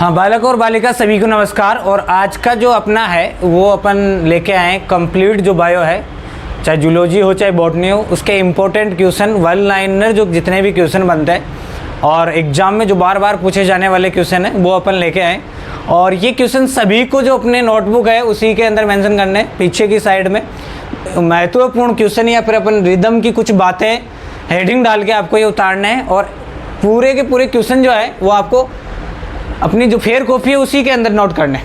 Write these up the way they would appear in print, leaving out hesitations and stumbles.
हाँ, बालक और बालिका सभी को नमस्कार। और आज का जो अपना है वो अपन लेके आए कंप्लीट जो बायो है, चाहे जूलॉजी हो चाहे बॉटनी हो, उसके इम्पोर्टेंट क्वेश्चन वन लाइनर जो जितने भी क्वेश्चन बनते हैं और एग्जाम में जो बार बार पूछे जाने वाले क्वेश्चन हैं वो अपन लेके आए। और ये क्वेश्चन सभी को जो अपने नोटबुक है उसी के अंदर मेंशन करने, पीछे की साइड में महत्वपूर्ण क्वेश्चन या फिर अपन रिदम की कुछ बातें हेडिंग डाल के आपको ये उतारना है। और पूरे के पूरे क्वेश्चन जो है वो आपको अपनी जो फेयर कॉपी है उसी के अंदर नोट करने,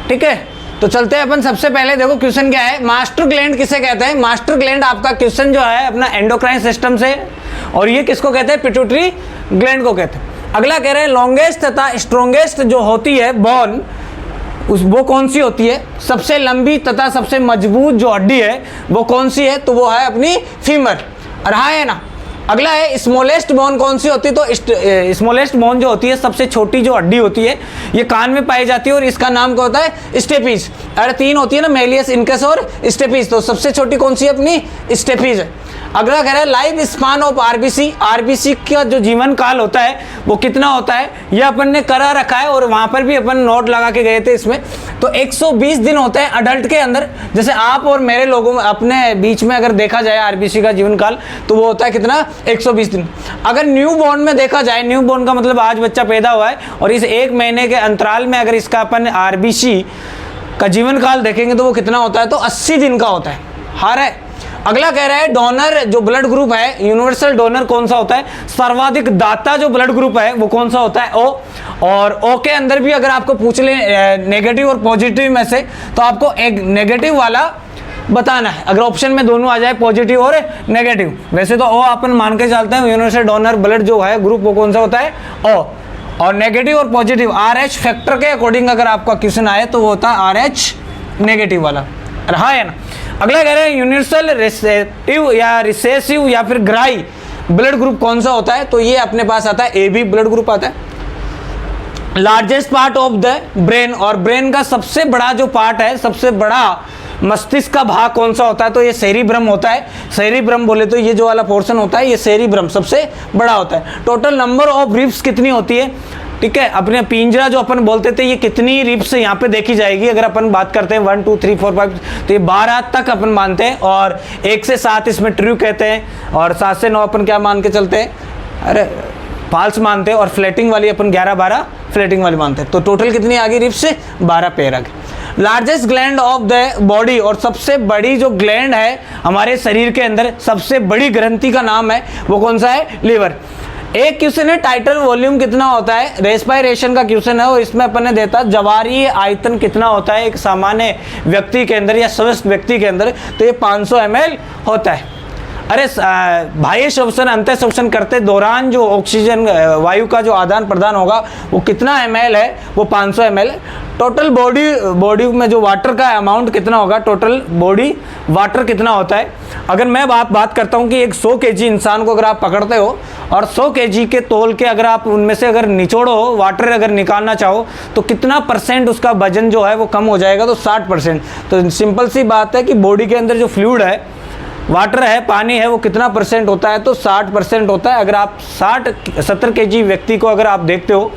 ठीक है। तो चलते हैं अपन। सबसे पहले देखो क्वेश्चन क्या है, मास्टर ग्लैंड किसे कहते हैं। मास्टर ग्लैंड आपका क्वेश्चन जो है अपना एंडोक्राइन सिस्टम से, और ये किसको कहते हैं, पिट्यूटरी ग्लैंड को कहते हैं। अगला कह रहे हैं लॉन्गेस्ट तथा स्ट्रॉन्गेस्ट जो होती है बोन वो कौन सी होती है। सबसे लंबी तथा सबसे मजबूत जो हड्डी है वो कौन सी है, तो वो है अपनी फीमर। रहा है ना। अगला है स्मॉलेस्ट बोन कौन सी होती है, तो स्मॉलेस्ट बोन जो होती है सबसे छोटी जो हड्डी होती है ये कान में पाई जाती है और इसका नाम क्या होता है, स्टेपीज। अरे तीन होती है ना, मेलियस, इनकस और स्टेपीज, तो सबसे छोटी कौन सी है अपनी स्टेपीज है। अगला कह रहा है life span of RBC. RBC का जो जीवन काल होता है वो कितना होता है, ये अपन ने करा रखा है और वहां पर भी अपन नोट लगा के गए थे इसमें। तो 120 दिन होते हैं अडल्ट के अंदर। जैसे आप और मेरे लोगों में अपने बीच में अगर देखा जाए आरबीसी का जीवन काल तो वो होता है कितना, 120 दिन। अगर न्यू बॉर्न में देखा जाए, न्यू बॉर्न का मतलब आज बच्चा पैदा हुआ है और इस एक महीने के अंतराल में अगर इसका अपन आरबीसी का जीवन काल देखेंगे तो वो कितना होता है, तो 80 दिन का होता है। हार है। अगला कह रहा है डोनर जो ब्लड ग्रुप है, यूनिवर्सल डोनर कौन सा होता है, सर्वाधिक दाता जो ब्लड ग्रुप है वो कौन सा होता है, ओ। और ओ के अंदर भी अगर आपको पूछ ले नेगेटिव और पॉजिटिव में से, तो आपको एक नेगेटिव वाला बताना है। अगर ऑप्शन में दोनों आ जाए पॉजिटिव और नेगेटिव, वैसे तो ओ अपन मान के चलते हैं यूनिवर्सल डोनर ब्लड जो है ग्रुप वो कौन सा होता है, ओ। और नेगेटिव और पॉजिटिव RH फैक्टर के अकॉर्डिंग अगर आपका क्वेश्चन आए तो वो होता है RH नेगेटिव वाला। रहा है ना। अगला कह रहे हैं यूनिवर्सल रिसेप्टिव या रिसेसिव या फिर ग्राई ब्लड ग्रुप कौन सा होता है, तो ये अपने पास आता है AB ब्लड ग्रुप आता है। Largest part of the brain, और ब्रेन का सबसे बड़ा जो पार्ट है, सबसे बड़ा मस्तिष्क का भाग कौन सा होता है, तो ये सेरिब्रम होता है। सेरिब्रम बोले तो ये जो वाला पोर्शन होता है ये सेरिब्रम सबसे बड़ा होता है। टोटल नंबर ऑफ रिब्स कितनी होती है, ठीक है। अपने पिंजरा जो अपन बोलते थे ये कितनी रिब्स यहाँ पे देखी जाएगी, अगर अपन बात करते हैं 1 2 3 4 5 तो ये 12 तक अपन मानते हैं। और 1 से 7 इसमें ट्रू कहते हैं और 7 से 9 अपन क्या मान के चलते हैं, अरे फाल्स मानते हैं। और फ्लैटिंग वाली अपन 11 12 फ्लैटिंग वाली मानते हैं। तो टोटल कितनी आ गई रिब्स, 12 पेयर आ गए। Largest gland of the body, और सबसे बड़ी जो ग्लैंड है हमारे शरीर के अंदर, सबसे बड़ी ग्रंथि का नाम है वो कौन सा है, लीवर। एक क्वेश्चन है टाइटल वॉल्यूम कितना होता है, रेस्पिरेशन का क्वेश्चन है और इसमें अपन ने देता जवारी आयतन कितना होता है एक सामान्य व्यक्ति के अंदर या स्वस्थ व्यक्ति के अंदर, तो ये 500 ml होता है। अरे बाह्य श्वसन अंतः श्वसन करते दौरान जो ऑक्सीजन वायु का जो आदान प्रदान होगा वो कितना ml है, वो 500 ml है। टोटल बॉडी में जो वाटर का अमाउंट कितना होगा, टोटल बॉडी वाटर कितना होता है। अगर मैं बात करता हूँ कि एक 100 kg इंसान को अगर आप पकड़ते हो और 100 kg के तोल के अगर आप उनमें से अगर निचोड़ो, वाटर अगर निकालना चाहो तो कितना % उसका वजन जो है वो कम हो जाएगा, तो 60%। तो सिंपल सी बात है कि बॉडी के अंदर जो फ्लूइड है, वाटर है, पानी है, वो कितना % होता है, तो 60% होता है। अगर आप 70 kg व्यक्ति को अगर आप देखते हो,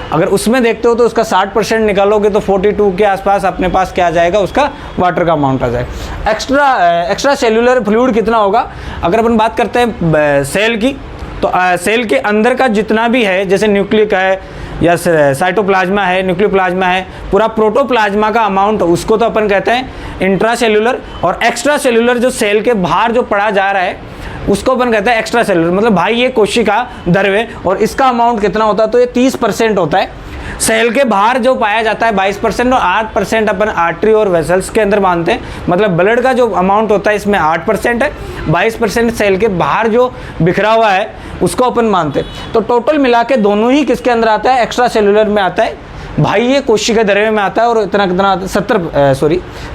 अगर उसमें देखते हो तो उसका 60% निकालोगे तो 42 के आसपास अपने पास क्या आ जाएगा, उसका वाटर का अमाउंट आ जाएगा। एक्स्ट्रा सेल्यूलर फ्लूइड कितना होगा, अगर अपन बात करते हैं सेल की, तो सेल के अंदर का जितना भी है, जैसे न्यूक्लिक है या साइटोप्लाज्मा है, न्यूक्लियोप्लाज्मा है, पूरा प्रोटोप्लाज्मा का अमाउंट, उसको तो अपन कहते हैं इंट्रासेल्यूलर। और एक्स्ट्रा सेल्यूलर जो सेल के बाहर जो पड़ा जा रहा है उसको अपन कहते हैं एक्स्ट्रा सेल्यूलर, मतलब भाई ये कोशिका द्रव्य, और इसका अमाउंट कितना होता है, तो ये 30% होता है। सेल के बाहर जो पाया जाता है 22% और 8% अपन आर्टरी और वेसल्स के अंदर मानते हैं। मतलब ब्लड का जो अमाउंट होता है इसमें 8% है, 22% सेल के बाहर जो बिखरा हुआ है उसको अपन मानते हैं। तो टोटल मिला के दोनों ही किसके अंदर आता है, एक्स्ट्रा सेल्यूलर में आता है भाई, ये कोशिका द्रव्य में आता है। और इतना कितना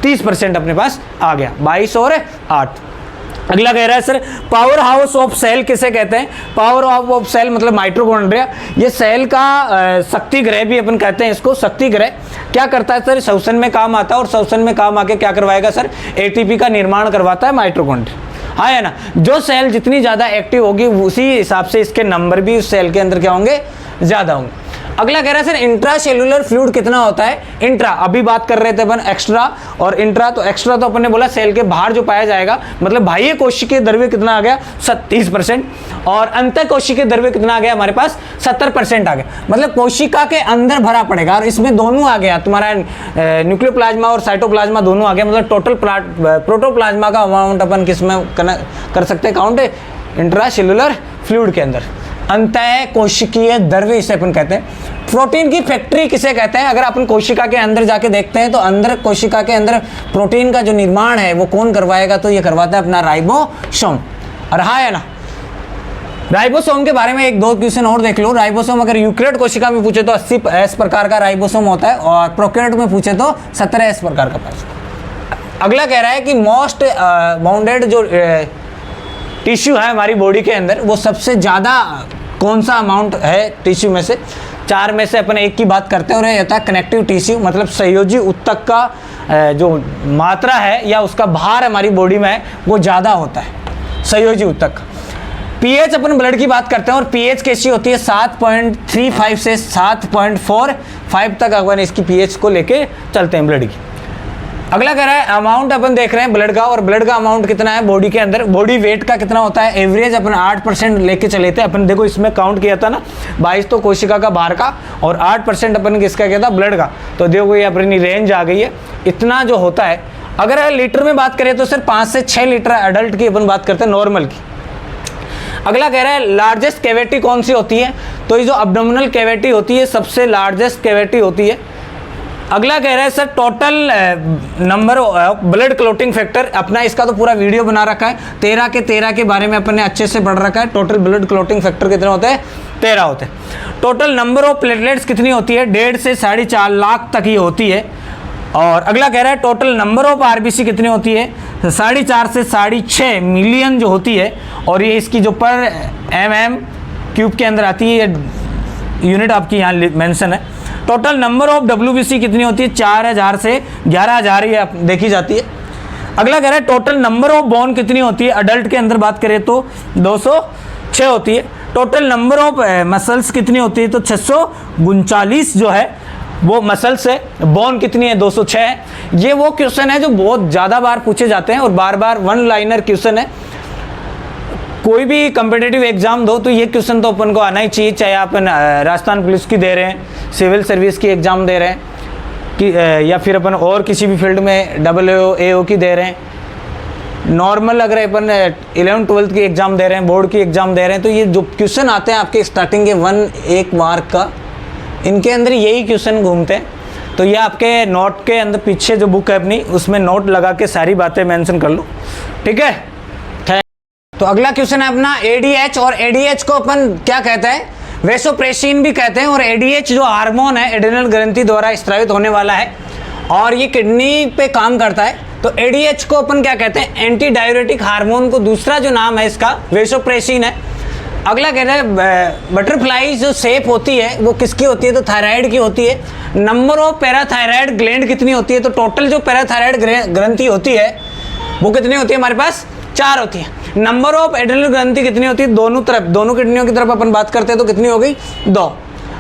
30% अपने पास आ गया, 22 और 8। अगला कह रहा है sir power house of cell किसे कहते हैं। पावर ऑफ सेल मतलब माइटोकॉन्ड्रिया, ये सेल का शक्ति ग्रह भी अपन कहते हैं इसको। शक्ति ग्रह क्या करता है सर, श्वसन में काम आता है और श्वसन में काम आके क्या करवाएगा सर, ATP का निर्माण करवाता है माइटोकॉन्ड्रिया। हाँ है ना। जो सेल जितनी ज़्यादा एक्टिव होगी उसी हिसाब से इसके नंबर भी उस सेल के अंदर क्या होंगे, ज़्यादा होंगे। अगला कह रहा है सर इंट्रा सेलुलर फ्लूइड कितना होता है। इंट्रा अभी बात कर रहे थे अपन एक्स्ट्रा और इंट्रा, तो एक्स्ट्रा तो अपन ने बोला सेल के बाहर जो पाया जाएगा, मतलब बाह्य कोशिकीय द्रव्य कितना आ गया 30% और अंतः कोशिकीय द्रव्य कितना आ गया हमारे पास 70% आ गया, मतलब कोशिका के अंदर भरा पड़ेगा और इसमें दोनों आ गया तुम्हारा न्यूक्लियोप्लाज्मा और साइटोप्लाज्मा दोनों आ गया, मतलब टोटल प्रोटोप्लाज्मा का अमाउंट अपन किस में कर सकते हैं काउंट, इंट्रा सेलुलर फ्लूइड के अंदर। अंतः कोशिकीय द्रव्य इसे अपन कहते हैं। प्रोटीन की फैक्ट्री किसे कहते हैं, अगर अपन कोशिका के अंदर जाके देखते हैं तो अंदर कोशिका के अंदर प्रोटीन का जो निर्माण है वो कौन करवाएगा, तो ये करवाता है अपना राइबोसोम। और हाँ है ना, राइबोसोम के बारे में एक दो क्वेश्चन और देख लो। राइबोसोम अगर यूक्रियोट कोशिका में पूछे तो 80S प्रकार का राइबोसोम होता है और प्रोकैरियोट में पूछे तो 17S प्रकार का पाया। अगला कह रहा है कि मोस्ट बाउंडेड जो टिश्यू है हमारी बॉडी के अंदर वो सबसे ज़्यादा कौन सा अमाउंट है टिश्यू में से, 4 में से अपन एक की बात करते हैं और ये होता है कनेक्टिव टिश्यू, मतलब संयोजी ऊतक का जो मात्रा है या उसका भार हमारी बॉडी में है वो ज़्यादा होता है संयोजी ऊतक का। पीएच अपन ब्लड की बात करते हैं और पीएच कैसी होती है 7.35 से 7.45 तक अपन इसकी पीएच को लेके चलते हैं ब्लड की। अगला कह रहा है अमाउंट अपन देख रहे हैं ब्लड का, और ब्लड का अमाउंट कितना है बॉडी के अंदर, बॉडी वेट का कितना होता है, एवरेज अपन 8% लेके चले थे अपन। देखो इसमें काउंट किया था ना 22 तो कोशिका का बाहर का और 8% अपन किसका किया था ब्लड का, तो देखो ये अपनी रेंज आ गई है इतना जो होता है। अगर लीटर में बात करें तो सर 5 से 6 लीटर एडल्ट की अपन बात करते हैं नॉर्मल की। अगला कह रहा है लार्जेस्ट कैविटी कौन सी होती है, तो ये जो अब्डोमिनल कैविटी होती है सबसे लार्जेस्ट कैविटी होती है। अगला कह रहा है sir total number of blood clotting factor, अपना इसका तो पूरा वीडियो बना रखा है, 13 के बारे में अपन ने अच्छे से पढ़ रखा है। टोटल ब्लड क्लोटिंग फैक्टर कितने होते हैं 13 होते हैं। टोटल नंबर ऑफ प्लेटलेट्स कितनी होती है 1.5 से 4.5 लाख तक ही होती है। और अगला कह रहा है टोटल नंबर ऑफ आरबीसी कितनी होती है 4.5 से 6.5 मिलियन जो होती है, और ये इसकी जो पर mm³ के अंदर आती है, यूनिट आपकी यहाँ मेंशन है। टोटल नंबर ऑफ डब्ल्यूबीसी कितनी होती है 4000 से 11000 ये देखी जाती है। अगला कह रहा है टोटल नंबर ऑफ बोन कितनी होती है, अडल्ट के अंदर बात करें तो 206 होती है। टोटल नंबर ऑफ मसल्स कितनी होती है तो 639 जो है वो मसल्स है। बोन कितनी है 206 है। ये वो क्वेश्चन है जो बहुत ज़्यादा बार पूछे जाते हैं और बार बार वन लाइनर क्वेश्चन है। कोई भी कम्पिटिटिव एग्जाम दो तो ये क्वेश्चन तो अपन को आना ही चाहिए, चाहे आप राजस्थान पुलिस की दे रहे हैं, सिविल सर्विस की एग्ज़ाम दे रहे हैं कि या फिर अपन और किसी भी फील्ड में AO की दे रहे हैं, नॉर्मल अगर अपन 11th-12th की एग्ज़ाम दे रहे हैं, बोर्ड की एग्ज़ाम दे रहे हैं, तो ये जो क्वेश्चन आते हैं आपके स्टार्टिंग के 1 मार्क का, इनके अंदर यही क्वेश्चन घूमते हैं। तो ये आपके नोट के अंदर पीछे जो बुक है अपनी उसमें नोट लगा के सारी बातें मेंशन कर लो, ठीक है। तो अगला क्वेश्चन है अपना ADH, और ADH को अपन क्या कहते हैं वेसोप्रेसिन भी कहते हैं, और ADH जो हार्मोन है एड्रिनल ग्रंथि द्वारा स्रावित होने वाला है और ये किडनी पे काम करता है। तो ADH को अपन क्या कहते हैं एंटी डाययूरेटिक हार्मोन को दूसरा जो नाम है इसका वेसोप्रेसिन है। अगला कह रहे हैं बटरफ्लाई जो शेप होती है वो किसकी होती है तो थायराइड की होती है। नंबर ऑफ पैराथायराइड ग्लैंड कितनी होती है तो टोटल जो पैराथायराइड ग्रंथि होती है वो कितनी होती है हमारे पास 4 होती है। नंबर ऑफ एड्रिनल ग्रंथि कितनी होती है दोनों तरफ, दोनों किडनियों की तरफ अपन बात करते हैं तो कितनी हो गई 2।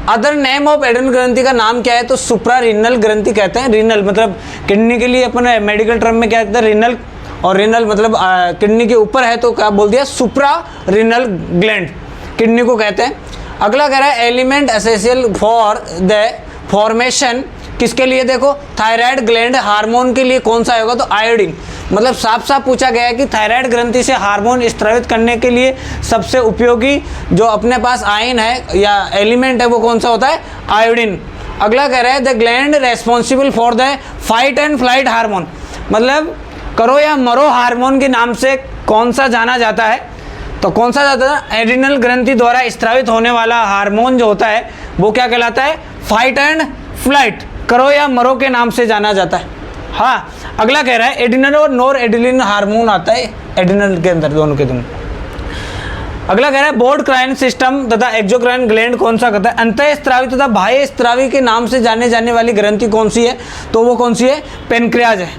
अदर नेम ऑफ एड्रिनल ग्रंथि का नाम क्या है तो सुप्रा रीनल ग्रंथि कहते हैं। रीनल मतलब किडनी के लिए अपन मेडिकल टर्म में क्या कहते हैं रीनल, और रीनल मतलब किडनी के ऊपर है तो क्या बोल दिया सुप्रा रीनल ग्लैंड किडनी को कहते हैं। अगला कह रहा है element essential for the formation किसके लिए देखो थायराइड ग्लैंड हार्मोन के लिए कौन सा होगा तो आयोडीन। मतलब साफ साफ पूछा गया है कि थायराइड ग्रंथि से हार्मोन स्रावित करने के लिए सबसे उपयोगी जो अपने पास आयन है या एलिमेंट है वो कौन सा होता है आयोडीन। अगला कह रहा है the gland responsible for the fight and flight hormone, मतलब करो या मरो हार्मोन के नाम से कौन सा जाना जाता है तो कौन सा जाता है एड्रिनल ग्रंथि द्वारा स्रावित होने वाला हार्मोन जो होता है वो क्या कहलाता है फाइट एंड फ्लाइट, करो या मरो के नाम से जाना जाता है। हाँ अगला कह रहा है एड्रिनल और नोर एड्रिनल हार्मोन आता है एड्रिनल के अंदर दोनों के दोनों। अगला कह रहा है बोर्ड क्राइन सिस्टम तथा एक्सोक्राइन ग्लैंड कौन सा कहता है अंतः स्त्रावी तथा बाह्य स्त्रावी के नाम से जाने जाने वाली ग्रंथि कौन सी है तो वो कौन सी है पेनक्रियाज है।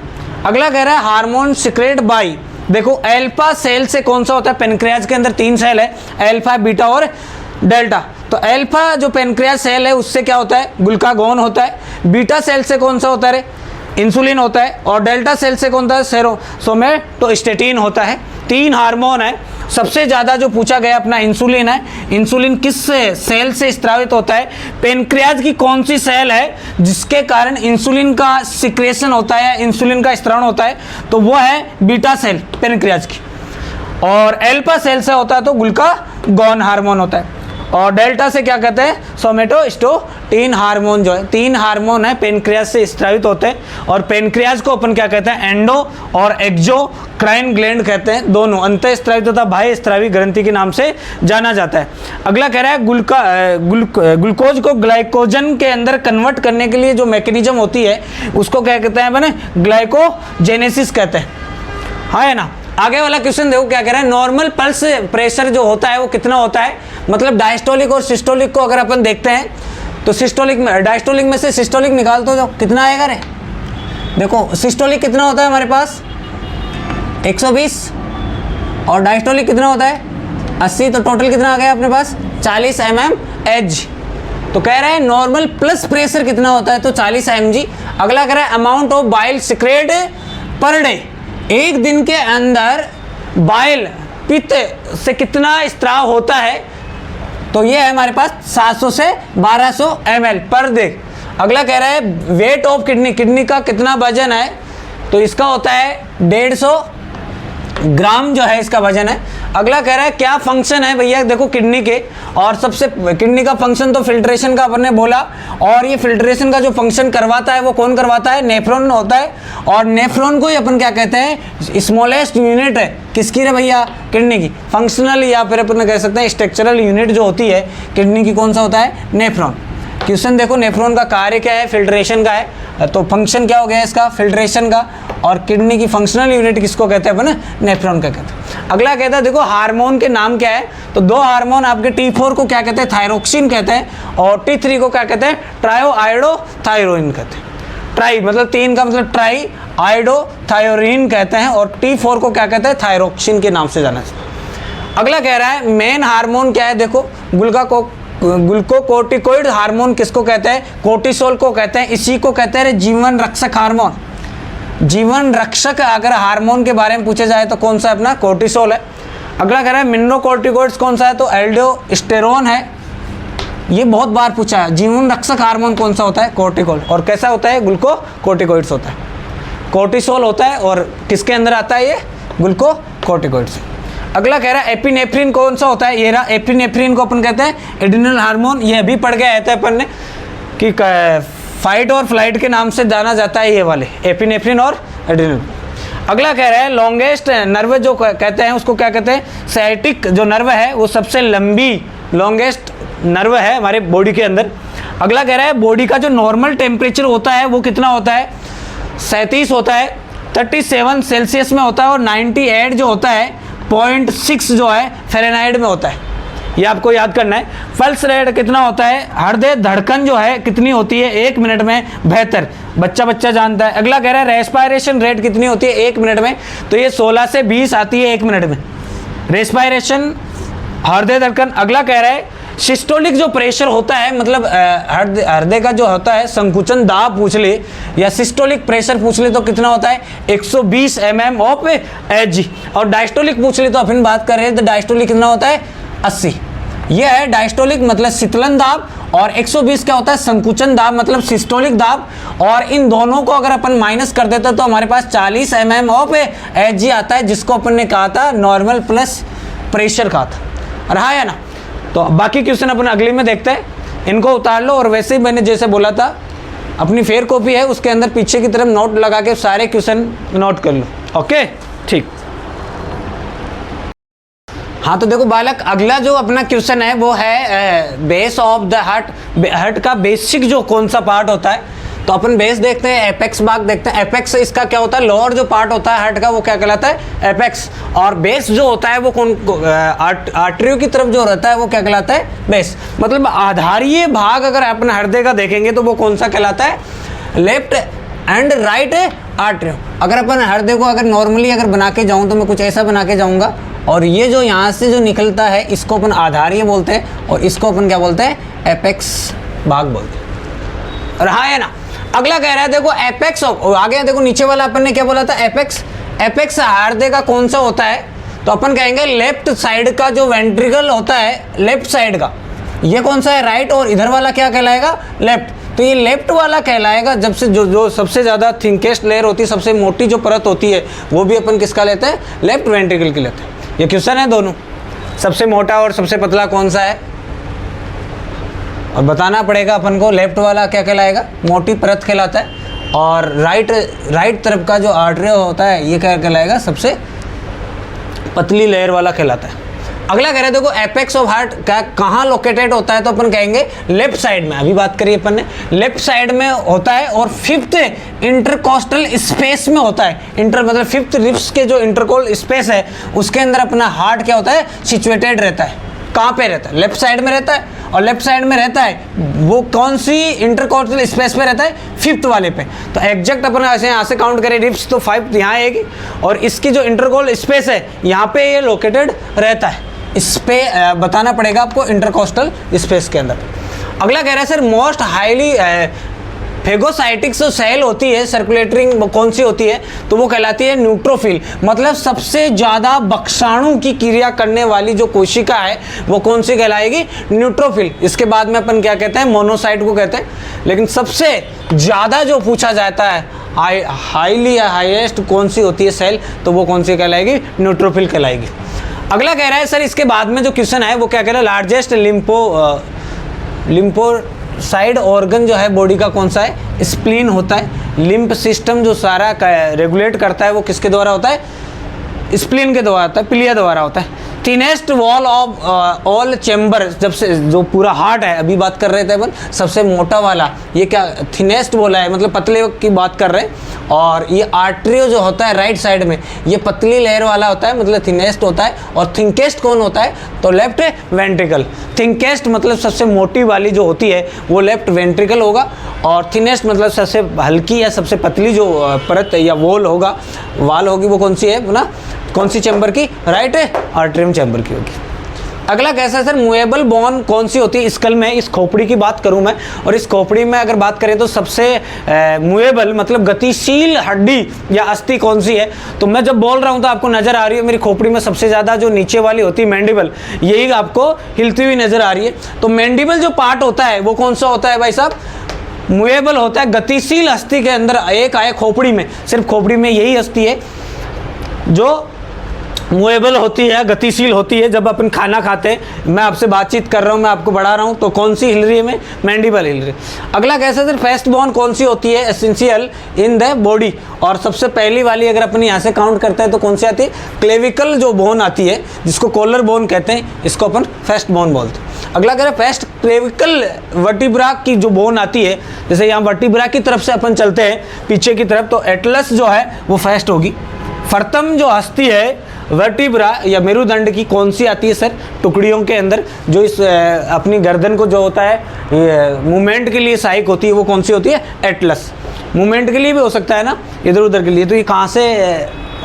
अगला कह रहा है हार्मोन सिक्रेट बाई, देखो अल्फा सेल से कौन सा होता है पेनक्रियाज के अंदर 3 सेल है अल्फा बीटा और डेल्टा, तो अल्फा जो पेनक्रियाज सेल है उससे क्या होता है, ग्लूकागोन होता है। बीटा सेल से कौन सा होता है, इंसुलिन होता है। और डेल्टा सेल से कौन होता है, सोमेटोस्टेटिन होता है। 3 हार्मोन है। सबसे ज़्यादा जो पूछा गया अपना इंसुलिन है। इंसुलिन किस सेल से स्त्रावित होता है, पेनक्रियाज की कौन सी सेल है जिसके कारण इंसुलिन का सिक्रेशन होता है, इंसुलिन का स्त्रावण होता है, तो वो है बीटा सेल पेनक्रियाज की। और अल्फा सेल से होता है तो ग्लूकागोन हार्मोन होता है। और डेल्टा से क्या कहते हैं, सोमेटोस्टेटिन हार्मोन जो है। 3 हार्मोन है पेनक्रियाज से स्त्रावित होते हैं। और पेनक्रियाज को अपन क्या कहते हैं, एंडो और एक्सोक्राइन ग्लैंड कहते हैं। दोनों अंतःस्त्रावी तथा बाह्य स्त्रावी ग्रंथि के नाम से जाना जाता है। अगला कह रहा है ग्लूकोज को ग्लाइकोजन के अंदर कन्वर्ट करने के लिए जो मैकेनिज्म होती है उसको क्या कहते हैं अपने, ग्लाइकोजेनेसिस कहते हैं। हाँ है ना। आगे वाला क्वेश्चन देखो क्या कह रहा है, नॉर्मल पल्स प्रेशर जो होता है वो कितना होता है, मतलब डायस्टोलिक और सिस्टोलिक को अगर अपन देखते हैं तो सिस्टोलिक में, डायस्टोलिक में से सिस्टोलिक निकाल तो कितना आएगा रे, देखो सिस्टोलिक कितना होता है हमारे पास 120 और डायस्टोलिक कितना होता है 80, तो टोटल कितना आ गया अपने पास 40 mmHg। तो कह रहे हैं नॉर्मल प्लस प्रेशर कितना होता है, तो 40 mg। अगला कह रहा है amount of bile secrete per day, एक दिन के अंदर बाइल पित्त से कितना स्त्राव होता है, तो ये है हमारे पास 700 से 1200 ml पर डे। अगला कह रहा है वेट ऑफ किडनी, किडनी का कितना वजन है, तो इसका होता है 150 ग्राम जो है इसका वजन है। अगला कह रहा है क्या फंक्शन है भैया, देखो किडनी के, और सबसे किडनी का फंक्शन तो फिल्ट्रेशन का अपन ने बोला, और ये फिल्ट्रेशन का जो फंक्शन करवाता है वो कौन करवाता है, नेफ्रॉन होता है। और नेफ्रॉन को ही अपन क्या कहते हैं, स्मॉलेस्ट यूनिट है किसकी रे भैया, किडनी की। फंक्शनल या फिर अपन कह सकते हैं स्ट्रक्चरल यूनिट जो होती है किडनी की, कौन सा होता है, नेफ्रॉन। क्वेश्चन देखो नेफ्रॉन का कार्य क्या है, फिल्ट्रेशन का है, तो फंक्शन क्या हो गया इसका, फिल्ट्रेशन का। और किडनी की फंक्शनल यूनिट किसको कहते हैं अपन, नेफ्रॉन का कहते हैं। अगला कहता है देखो हार्मोन के नाम क्या है, तो 2 हार्मोन आपके T4 को क्या कहते हैं, थायरोक्सिन कहते हैं, और T3 को क्या कहते हैं, ट्रायोआइडोथायरोइन कहते हैं। ट्राई मतलब 3 का मतलब ट्राई आइडोथायरोइन कहते हैं, और T4 को क्या कहते हैं, थायरोक्सिन के नाम से जाना जाता है। अगला कह रहा है मेन हार्मोन क्या है, देखो ग्लूकोकोर्टिकोइड हार्मोन किसको कहते हैं, कोर्टिसोल को कहते हैं। इसी को कहते हैं जीवन रक्षक हार्मोन। जीवन रक्षक अगर हार्मोन के बारे में पूछे जाए तो कौन सा अपना, कोर्टिसोल है। अगला कह रहा है मिनरोकोर्टिकोइड्स कौन सा है, तो एल्डोस्टेरोन है। ये बहुत बार पूछा है, जीवन रक्षक हार्मोन कौन सा होता है, कोर्टिकोल। और कैसा होता है, ग्लूकोकोर्टिकोइड्स होता है। कोर्टिसोल होता है और किसके अंदर आता है, ये ग्लूकोकोर्टिकोइड्स। अगला कह रहा है एपिनेफ्रिन कौन सा होता है, ये रहा एपिनेफ्रिन को अपन कहते हैं एड्रिनल हार्मोन। ये अभी पढ़ गया था अपन ने कि फाइट और फ्लाइट के नाम से जाना जाता है ये वाले, एपिनेफ्रिन और एड्रिनल। अगला कह रहा है लॉन्गेस्ट नर्व जो कहते हैं उसको क्या कहते हैं, साइटिक जो नर्व है वो सबसे लंबी लॉन्गेस्ट नर्व है हमारे बॉडी के अंदर। अगला कह रहा है बॉडी का जो नॉर्मल टेम्परेचर होता है वो कितना होता है, 37 होता है, 37 सेल्सियस में होता है, और 98 जो होता है 0.6 जो है फ़ारेनहाइट में होता है। ये आपको याद करना है। पल्स रेट कितना होता है, हृदय धड़कन जो है कितनी होती है 1 मिनट में, बेहतर बच्चा जानता है। अगला कह रहा है रेस्पायरेशन रेट कितनी होती है 1 मिनट में, तो ये 16 से 20 आती है 1 मिनट में रेस्पायरेशन, हृदय धड़कन। अगला कह रहा है सिस्टोलिक जो प्रेशर होता है, मतलब हृदय का जो होता है संकुचन दाब पूछ ले या सिस्टोलिक प्रेशर पूछ ले तो कितना होता है 120 mmHg। और डायस्टोलिक पूछ ले तो अपन बात कर रहे हैं तो डायस्टोलिक कितना होता है 80। यह है डायस्टोलिक मतलब शीतलन दाब, और 120 क्या होता है संकुचन दाब मतलब सिस्टोलिक दाब। और इन दोनों को अगर अपन माइनस कर देते तो हमारे पास 40 mmHg आता है, जिसको अपन ने कहा था नॉर्मल प्लस प्रेशर कहा था। रहा है ना। तो बाकी क्वेश्चन अपन अगले में देखते हैं, इनको उतार लो। और वैसे ही मैंने जैसे बोला था अपनी फेयर कॉपी है उसके अंदर पीछे की तरफ नोट लगा के सारे क्वेश्चन नोट कर लो। ओके ठीक। हाँ तो देखो बालक, अगला जो अपना क्वेश्चन है वो है बेस ऑफ द हार्ट का बेसिक जो कौन सा पार्ट होता है। तो अपन बेस देखते हैं, एपेक्स भाग देखते हैं। एपेक्स इसका क्या होता है, लोअर जो पार्ट होता है हार्ट का वो क्या कहलाता है, एपेक्स। और बेस जो होता है वो कौन, आर्टरियों की तरफ जो रहता है वो क्या कहलाता है, बेस। मतलब आधारीय भाग अगर अपन हृदय का देखेंगे तो वो कौन सा कहलाता है, लेफ्ट एंड राइट आर्टरियो। अगर अपन हृदय को अगर नॉर्मली अगर बना के जाऊँ तो मैं कुछ ऐसा बना के जाऊँगा, और ये जो यहाँ से जो निकलता है इसको अपन आधारीय बोलते हैं, और इसको अपन क्या बोलते हैं, एपेक्स भाग बोलते हैं। रहा है ना। अगला कह रहा है देखो एपेक्स ऑफ, आगे देखो नीचे वाला अपन ने क्या बोला था, एपेक्स। एपेक्स हार्दे का कौन सा होता है, तो अपन कहेंगे लेफ्ट साइड का जो वेंट्रिकल होता है, लेफ्ट साइड का, ये कौन सा है, राइट, और इधर वाला क्या कहलाएगा, लेफ्ट। तो ये लेफ्ट वाला कहलाएगा जब से जो सबसे ज़्यादा थिंकेस्ट लेयर होती है, सबसे मोटी जो परत होती है, वो भी अपन किसका लेते हैं, लेफ्ट वेंट्रिकल की लेते हैं। ये क्वेश्चन है दोनों, सबसे मोटा और सबसे पतला कौन सा है, और बताना पड़ेगा अपन को। लेफ्ट वाला क्या कहलाएगा, मोटी परत कहलाता है, और राइट तरफ का जो आर्टरी होता है ये क्या कहलाएगा, सबसे पतली लेयर वाला कहलाता है। अगला कह रहे हैं देखो एपेक्स ऑफ हार्ट का कहाँ लोकेटेड होता है, तो अपन कहेंगे लेफ्ट साइड में, अभी बात करिए अपन ने, लेफ्ट साइड में होता है, और फिफ्थ इंटरकोस्टल स्पेस में होता है। इंटर मतलब फिफ्थ रिब्स के जो इंटरकोल स्पेस है उसके अंदर अपना हार्ट क्या होता है, सिचुएटेड रहता है। कहाँ पे रहता है, लेफ्ट साइड में रहता है, और लेफ्ट साइड में रहता है वो कौन सी इंटरकोस्टल स्पेस पे रहता है, फिफ्थ वाले पे। तो एग्जैक्ट अपन ऐसे यहाँ से काउंट करें रिब्स तो 5 यहाँ आएगी, और इसकी जो इंटरकोल स्पेस है यहाँ पे ये लोकेटेड रहता है। इस पे बताना पड़ेगा आपको इंटरकोस्टल स्पेस के अंदर। अगला कह रहा है सर मोस्ट हाईली फेगोसाइटिक जो सेल होती है सर्कुलेटिंग वो कौन सी होती है, तो वो कहलाती है न्यूट्रोफिल। मतलब सबसे ज़्यादा बक्साणु की क्रिया करने वाली जो कोशिका है वो कौन सी कहलाएगी, न्यूट्रोफिल। इसके बाद में अपन क्या कहते हैं, मोनोसाइट को कहते हैं। लेकिन सबसे ज़्यादा जो पूछा जाता है हाईली या हाईएस्ट कौन सी होती है सेल, तो वो कौन सी कहलाएगी, न्यूट्रोफिल कहलाएगी। अगला कह रहा है सर इसके बाद में जो क्वेश्चन है वो क्या कह रहा है, लार्जेस्ट लिम्फोसाइड ऑर्गन जो है बॉडी का कौन सा है, स्प्लीन होता है। लिम्फ सिस्टम जो सारा रेगुलेट करता है वो किसके द्वारा होता है, स्प्लीन के द्वारा होता है, पिलिया द्वारा होता है। Thinnest wall of all chamber, जब से जो पूरा हार्ट है, अभी बात कर रहे थे अपन सबसे मोटा वाला, ये क्या थिनेस्ट बोला है, मतलब पतले की बात कर रहे हैं। और ये आर्टरियो जो होता है राइट साइड में, ये पतली लेयर वाला होता है, मतलब थिनेस्ट होता है। और थिंकेस्ट कौन होता है, तो लेफ्ट वेंट्रिकल। थिंकेस्ट मतलब सबसे मोटी वाली जो होती है वो लेफ्ट वेंट्रिकल होगा, और थिनेस्ट मतलब सबसे हल्की या सबसे पतली जो परत या वॉल होगी वो कौन सी है ना, कौन सी चैम्बर की, राइट आर्टरियम चैम्बर की होगी। अगला कैसा है सर, मूवेबल बोन कौन सी होती है स्कल में, इस खोपड़ी की बात करूं मैं। और इस खोपड़ी में अगर बात करें तो सबसे मूवेबल मतलब गतिशील हड्डी या अस्थि कौन सी है, तो मैं जब बोल रहा हूं तो आपको नजर आ रही है मेरी खोपड़ी में सबसे ज़्यादा जो नीचे वाली होती है मैंडिबल, यही आपको हिलती हुई नजर आ रही है। तो मैंडिबल जो पार्ट होता है वो कौन सा होता है भाई साहब, मूवेबल होता है। गतिशील अस्थि के अंदर एक आए खोपड़ी में, सिर्फ खोपड़ी में यही अस्थि है जो मूवेबल होती है, गतिशील होती है। जब अपन खाना खाते हैं, मैं आपसे बातचीत कर रहा हूँ, मैं आपको बढ़ा रहा हूँ, तो कौन सी हिल रही है, मैं मैंडिबल हिल रही है। अगला कैसे सर, फर्स्ट बोन कौन सी होती है, एसेंशियल इन द बॉडी। और सबसे पहली वाली अगर अपन यहाँ से काउंट करते हैं तो कौन सी आती है, क्लेविकल जो बोन आती है, जिसको कॉलर बोन कहते हैं, इसको अपन फर्स्ट बोन बोलते हैं। अगला कह रहे हैं फर्स्ट क्लेविकल वर्टिब्रा की जो बोन आती है, जैसे यहाँ वर्टिब्रा की तरफ से अपन चलते हैं पीछे की तरफ, तो एटलस जो है वो फर्स्ट होगी। प्रथम जो अस्थि है वर्टिब्रा या मेरुदंड की कौन सी आती है सर, टुकड़ियों के अंदर जो इस अपनी गर्दन को जो होता है मूवमेंट के लिए सहायक होती है, वो कौन सी होती है, एटलस। मूवमेंट के लिए भी हो सकता है ना, इधर उधर के लिए। तो ये कहाँ से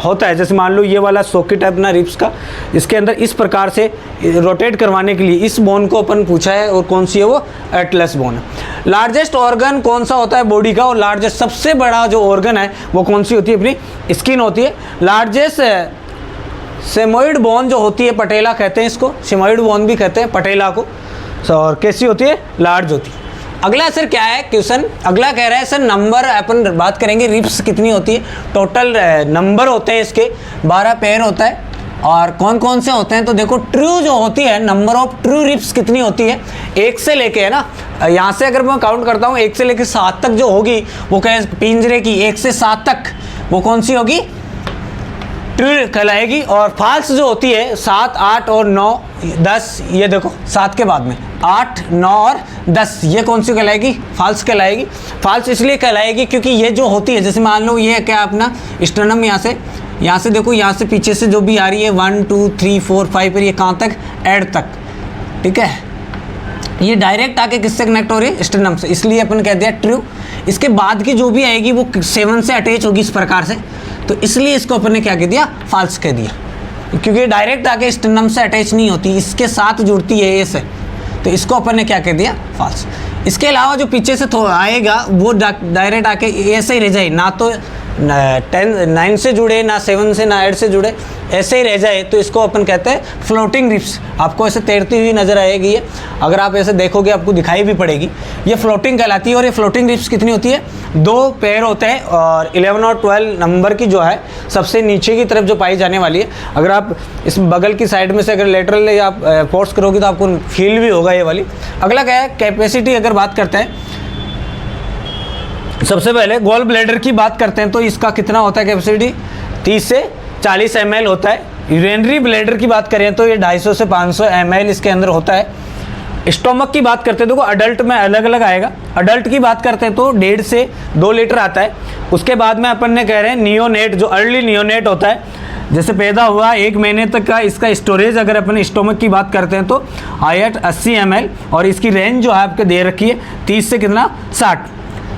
होता है, जैसे मान लो ये वाला सॉकेट है अपना रिब्स का, इसके अंदर इस प्रकार से रोटेट करवाने के लिए इस बोन को अपन पूछा है, और कौन सी है वो, एटलस बोन है। लार्जेस्ट ऑर्गन कौन सा होता है बॉडी का, और लार्जेस्ट सबसे बड़ा जो ऑर्गन है वो कौन सी होती है, अपनी स्किन होती है। लार्जेस्ट सेमोइड बोन जो होती है, पटेला कहते हैं इसको, सेमोइड बोन भी कहते हैं पटेला को, और कैसी होती है, लार्ज होती है। अगला सर क्या है क्वेश्चन, अगला कह रहा है सर नंबर, अपन बात करेंगे रिब्स कितनी होती है, टोटल नंबर होते हैं इसके 12 पेयर होता है। और कौन कौन से होते हैं, तो देखो ट्रू जो होती है, नंबर ऑफ ट्रू रिब्स कितनी होती है, 1 से लेके है ना, यहाँ से अगर मैं काउंट करता हूँ 1 से लेके 7 तक जो होगी वो कहे पिंजरे की 1 से 7 तक वो कौन सी होगी, ट्रू कहलाएगी। और फाल्स जो होती है 7, 8 और 9, 10, ये देखो 7 के बाद में 8, 9 और 10, ये कौन सी कहलाएगी, फाल्स कहलाएगी। फाल्स इसलिए कहलाएगी क्योंकि ये जो होती है, जैसे मान लो ये क्या अपना स्टर्नम, यहाँ से देखो, यहाँ से पीछे से जो भी आ रही है 1, 2, 3, 4, 5 पर ये कहाँ तक, एड तक, ठीक है, ये डायरेक्ट आके किससे कनेक्ट हो रही है, स्टर्नम से, इसलिए अपन कह दिया ट्रू। इसके बाद की जो भी आएगी वो 7 से अटैच होगी इस प्रकार से, तो इसलिए इसको अपन ने क्या कह दिया, फाल्स कह दिया। क्योंकि डायरेक्ट आके स्टेनम से अटैच नहीं होती, इसके साथ जुड़ती है ए से, तो इसको अपन ने क्या कह दिया, फॉल्स। इसके अलावा जो पीछे से आएगा वो डायरेक्ट आके ऐसे ही रह जाए, ना तो 9 से जुड़े, ना 7 से, ना 8 से जुड़े, ऐसे ही रह जाए, तो इसको अपन कहते हैं फ्लोटिंग रिप्स। आपको ऐसे तैरती हुई नजर आएगी ये, अगर आप ऐसे देखोगे आपको दिखाई भी पड़ेगी, ये फ्लोटिंग कहलाती है। और ये फ्लोटिंग रिप्स कितनी होती है, 2 पेयर होते हैं, और 11 और 12 नंबर की जो है सबसे नीचे की तरफ जो पाई जाने वाली है, अगर आप इस बगल की साइड में से अगर लेटरल या आप फोर्स करोगे तो आपको फील भी होगा ये वाली। अगला क्या है, कैपेसिटी अगर बात करते हैं, सबसे पहले गॉल ब्लैडर की बात करते हैं तो इसका कितना होता है कैपेसिटी, 30 से 40 ml होता है। यूरिनरी ब्लैडर की बात करें तो ये 250 से 500 ml इसके अंदर होता है। स्टोमक की बात करते हैं तो अडल्ट में अलग अलग आएगा। अडल्ट की बात करते हैं तो 1.5 से 2 लीटर आता है। उसके बाद में अपन ने कह रहे हैं नियोनेट, जो अर्ली नियोनेट होता है, जैसे पैदा हुआ 1 महीने तक का इसका स्टोरेज अगर अपन स्टोमक की बात करते हैं तो आयट 80 ml, और इसकी रेंज जो है आपके दे रखी है 30 से कितना 60।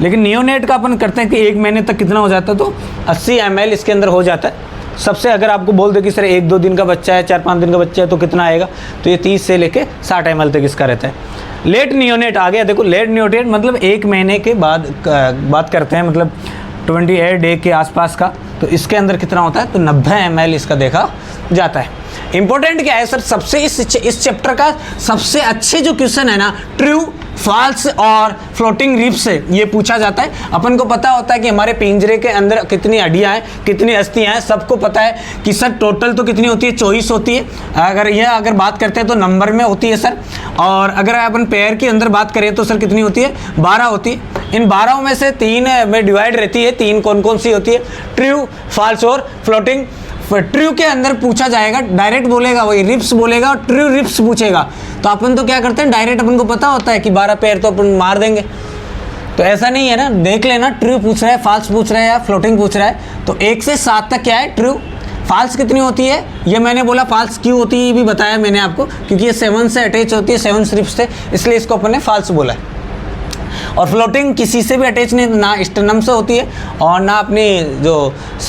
लेकिन नियोनेट का अपन करते हैं कि 1 महीने तक कितना हो जाता है, तो 80 ml इसके अंदर हो जाता है। सबसे अगर आपको बोल दे कि सर 1-2 दिन का बच्चा है, 4-5 दिन का बच्चा है, तो कितना आएगा, तो ये 30 से लेके 60 ml तक इसका रहता है। लेट नियोनेट आ गया, देखो लेट नियोनेट मतलब 1 महीने के बाद बात करते हैं, मतलब 28 डे के आसपास का, तो इसके अंदर कितना होता है, तो 90 ml इसका देखा जाता है। इंपॉर्टेंट क्या है सर, सबसे इस चैप्टर का सबसे अच्छे जो क्वेश्चन है ना, ट्रू, फॉल्स और फ्लोटिंग रिप्स से ये पूछा जाता है। अपन को पता होता है कि हमारे पिंजरे के अंदर कितनी हड्डियां हैं, कितनी अस्थियां हैं, सबको पता है कि सर टोटल तो कितनी होती है, 24 होती है। अगर बात करते हैं तो नंबर में होती है सर, और अगर अपन पेयर के अंदर बात करें तो सर कितनी होती है, 12 होती है। इन 12 में से 3 में डिवाइड रहती है, 3 कौन कौन सी होती है, ट्रू, फॉल्स और फ्लोटिंग। ट्रू के अंदर पूछा जाएगा, डायरेक्ट बोलेगा वही रिप्स बोलेगा, और ट्रू रिप्स पूछेगा, तो अपन तो क्या करते हैं डायरेक्ट, अपन को पता होता है कि 12 पेयर तो अपन मार देंगे, तो ऐसा नहीं है ना, देख लेना ट्रू पूछ रहा है, फॉल्स पूछ रहा है या फ्लोटिंग पूछ रहा है। तो 1 से 7 तक क्या है, ट्रू। फॉल्स कितनी होती है, ये मैंने बोला फॉल्स क्यों होती है ये भी बताया मैंने आपको, क्योंकि ये 7 से अटैच होती है, 7 रिप्स से, इसलिए इसको अपन ने फॉल्स बोला है। और फ्लोटिंग किसी से भी अटैच नहीं, ना स्टर्नम से होती है और ना अपनी जो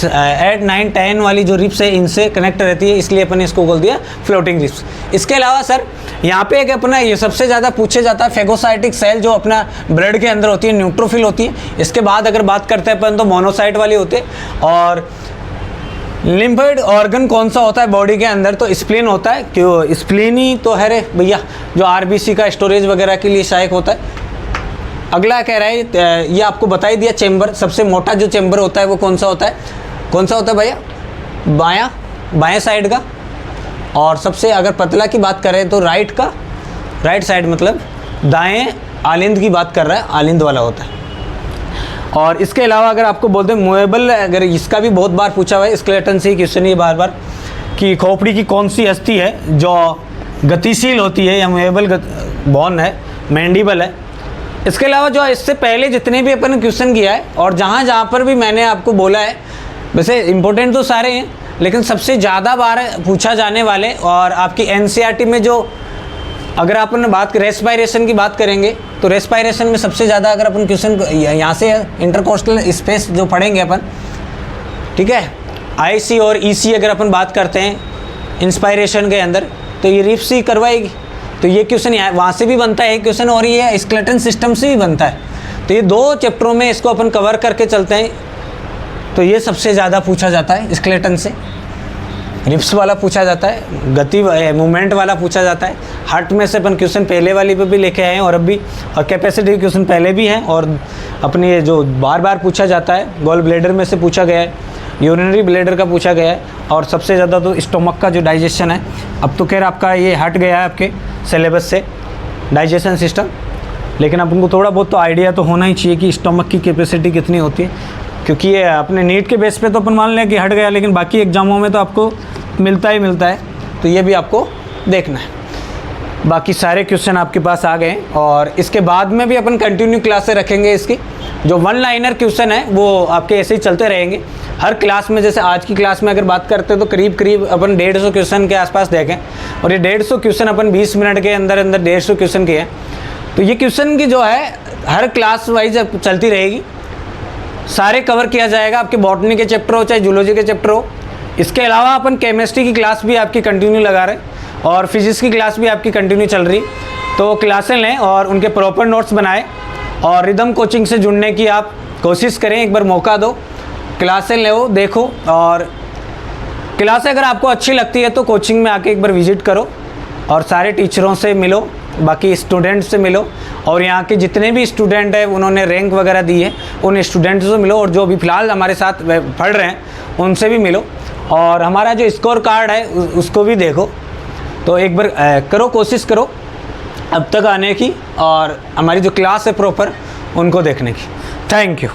8, 9, 10 वाली जो रिप्स है इनसे कनेक्ट रहती है, इसलिए अपन ने इसको बोल दिया फ्लोटिंग रिप्स। इसके अलावा सर यहाँ पे एक अपना ये सबसे ज़्यादा पूछे जाता है फेगोसाइटिक सेल, जो अपना ब्लड के अंदर होती है, न्यूट्रोफिल होती है। इसके बाद अगर बात करते हैं अपन तो मोनोसाइट वाली होती है। और लिम्फोइड ऑर्गन कौन सा होता है बॉडी के अंदर, तो स्प्लीन होता है। क्यों, स्प्लीन ही तो है रे भैया, जो आरबीसी का स्टोरेज वगैरह के लिए सहायक होता है। अगला कह रहा है, ये आपको बता ही दिया, चेंबर, सबसे मोटा जो चेंबर होता है वो कौन सा होता है, कौन सा होता है भैया, बाएं साइड का। और सबसे अगर पतला की बात करें तो राइट का, राइट साइड मतलब दाएं आलिंद की बात कर रहा है, आलिंद वाला होता है। और इसके अलावा अगर आपको बोलते हैं मूवेबल, अगर इसका भी बहुत बार पूछा हुआ है, स्केलेटन से ही क्वेश्चन ये बार बार, कि खोपड़ी की कौन सी अस्थि है जो गतिशील होती है या मूवेबल बोन है, मैंडिबल है। इसके अलावा जो इससे पहले जितने भी अपन ने क्वेश्चन किया है और जहाँ जहाँ पर भी मैंने आपको बोला है, वैसे इंपॉर्टेंट तो सारे हैं, लेकिन सबसे ज़्यादा बार पूछा जाने वाले और आपकी एनसीईआरटी में जो, अगर अपन बात रेस्पायरेशन की बात करेंगे तो रेस्पायरेशन में सबसे ज़्यादा अगर अपन क्वेश्चन यहाँ से इंटरकोस्टल स्पेस जो पढ़ेंगे अपन, ठीक है, आईसी और ईसी अगर अपन बात करते हैं इंस्पायरेशन के अंदर, तो ये रिप्स ही करवाएगी। तो ये क्वेश्चन वहाँ से भी बनता है क्वेश्चन, और ये स्केलेटन सिस्टम से भी बनता है। तो ये 2 चैप्टरों में इसको अपन कवर करके चलते हैं। तो ये सबसे ज़्यादा पूछा जाता है, स्केलेटन से रिप्स वाला पूछा जाता है, गति मूवमेंट वाला पूछा जाता है। हार्ट में से अपन क्वेश्चन पहले वाली पे भी लेके आए हैं और अभी, और कैपेसिटी क्वेश्चन पहले भी हैं, और अपने ये जो बार बार पूछा जाता है, गॉल ब्लैडर में से पूछा गया है, यूरिनरी ब्लैडर का पूछा गया है, और सबसे ज़्यादा तो स्टोमक का जो डाइजेशन है, अब तो खैर आपका ये हट गया है आपके सिलेबस से डाइजेशन सिस्टम, लेकिन अपन को थोड़ा बहुत तो आइडिया तो होना ही चाहिए कि स्टोमक की कैपेसिटी कितनी होती है, क्योंकि ये अपने नीट के बेस पे तो अपन मान लें कि हट गया, लेकिन बाकी एग्जामों में तो आपको मिलता ही मिलता है, तो ये भी आपको देखना है। बाकी सारे क्वेश्चन आपके पास आ गए, और इसके बाद में भी अपन कंटिन्यू क्लासें रखेंगे। इसकी जो 1 लाइनर क्वेश्चन है वो आपके ऐसे ही चलते रहेंगे हर क्लास में। जैसे आज की क्लास में अगर बात करते हैं तो करीब करीब अपन 150 क्वेश्चन के आसपास देखें, और ये 150 क्वेश्चन अपन 20 मिनट के अंदर अंदर 150 क्वेश्चन किए। तो ये क्वेश्चन की जो है हर क्लास वाइज चलती रहेगी, सारे कवर किया जाएगा। आपके बॉटनी के चैप्टर हो चाहे जूलॉजी के चैप्टर हो, इसके अलावा अपन केमिस्ट्री की क्लास भी आपकी कंटिन्यू लगा रहे हैं और फिजिक्स की क्लास भी आपकी कंटिन्यू चल रही। तो क्लासें लें और उनके प्रॉपर नोट्स बनाएं और रिदम कोचिंग से जुड़ने की आप कोशिश करें, एक बार मौका दो, क्लासें लो, देखो। और क्लास अगर आपको अच्छी लगती है तो कोचिंग में आके एक बार विज़िट करो और सारे टीचरों से मिलो, बाकी स्टूडेंट से मिलो, और यहाँ के जितने भी स्टूडेंट हैं उन्होंने रैंक वगैरह दी है उन स्टूडेंट्स से मिलो, और जो अभी फ़िलहाल हमारे साथ पढ़ रहे हैं उनसे भी मिलो, और हमारा जो स्कोर कार्ड है उसको भी देखो। तो एक बार करो, कोशिश करो अब तक आने की और हमारी जो क्लास है प्रॉपर उनको देखने की। Thank you.